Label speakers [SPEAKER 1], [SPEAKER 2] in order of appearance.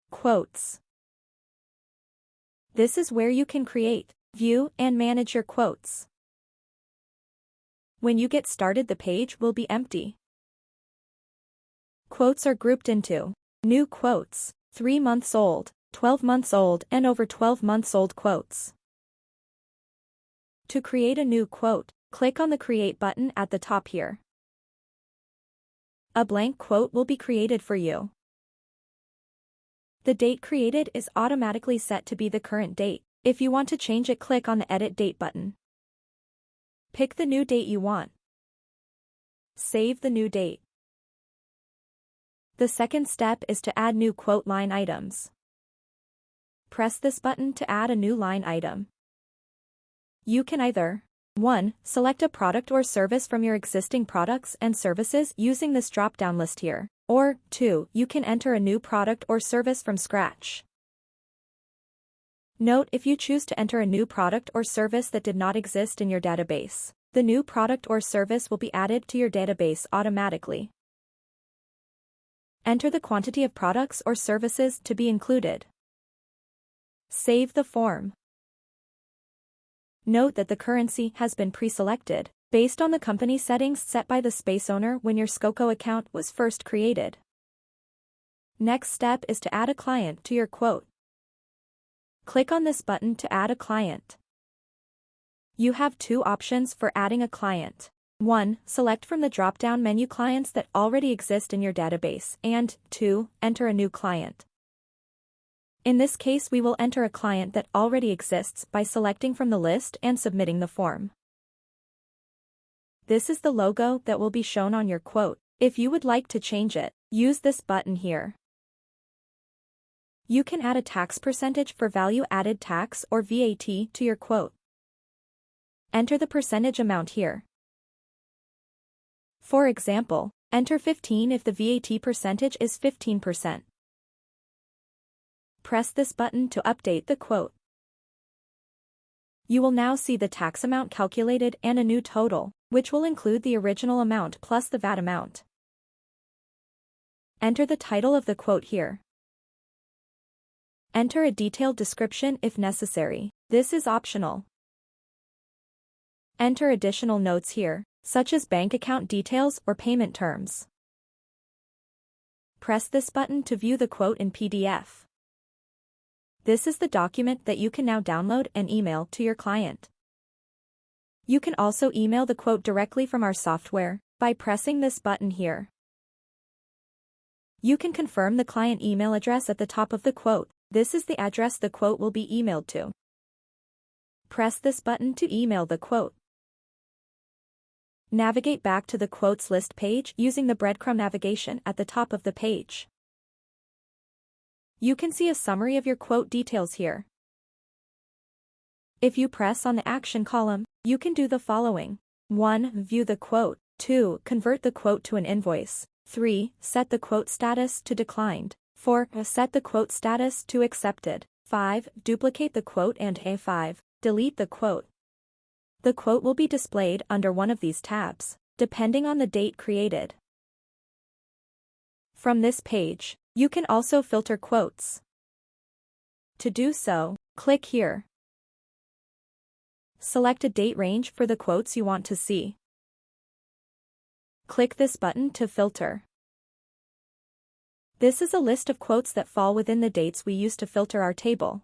[SPEAKER 1] Quotes. This is where you can create, view, and manage your quotes. When you get started, the page will be empty. Quotes are grouped into new quotes, 3 months old, 12 months old, and over 12 months old quotes. To create a new quote, click on the Create button at the top here. A blank quote will be created for you. The date created is automatically set to be the current date. If you want to change it, click on the Edit Date button. Pick the new date you want. Save the new date. The second step is to add new quote line items. Press this button to add a new line item. You can either 1. Select a product or service from your existing products and services using this drop-down list here. Or 2. You can enter a new product or service from scratch. Note, if you choose to enter a new product or service that did not exist in your database, the new product or service will be added to your database automatically. Enter the quantity of products or services to be included. Save the form. Note that the currency has been pre-selected, based on the company settings set by the space owner when your Skhokho account was first created. Next step is to add a client to your quote. Click on this button to add a client. You have 2 options for adding a client. 1. Select from the drop-down menu clients that already exist in your database, and 2. Enter a new client. In this case, we will enter a client that already exists by selecting from the list and submitting the form. This is the logo that will be shown on your quote. If you would like to change it, use this button here. You can add a tax percentage for value-added tax or VAT to your quote. Enter the percentage amount here. For example, enter 15 if the VAT percentage is 15%. Press this button to update the quote. You will now see the tax amount calculated and a new total, which will include the original amount plus the VAT amount. Enter the title of the quote here. Enter a detailed description if necessary. This is optional. Enter additional notes here, such as bank account details or payment terms. Press this button to view the quote in PDF. This is the document that you can now download and email to your client. You can also email the quote directly from our software by pressing this button here. You can confirm the client email address at the top of the quote. This is the address the quote will be emailed to. Press this button to email the quote. Navigate back to the quotes list page using the breadcrumb navigation at the top of the page. You can see a summary of your quote details here. If you press on the action column, you can do the following. 1. View the quote. 2. Convert the quote to an invoice. 3. Set the quote status to declined. 4. Set the quote status to accepted. 5. Duplicate the quote, and 5. Delete the quote. The quote will be displayed under one of these tabs, depending on the date created. From this page, you can also filter quotes. To do so, click here. Select a date range for the quotes you want to see. Click this button to filter. This is a list of quotes that fall within the dates we use to filter our table.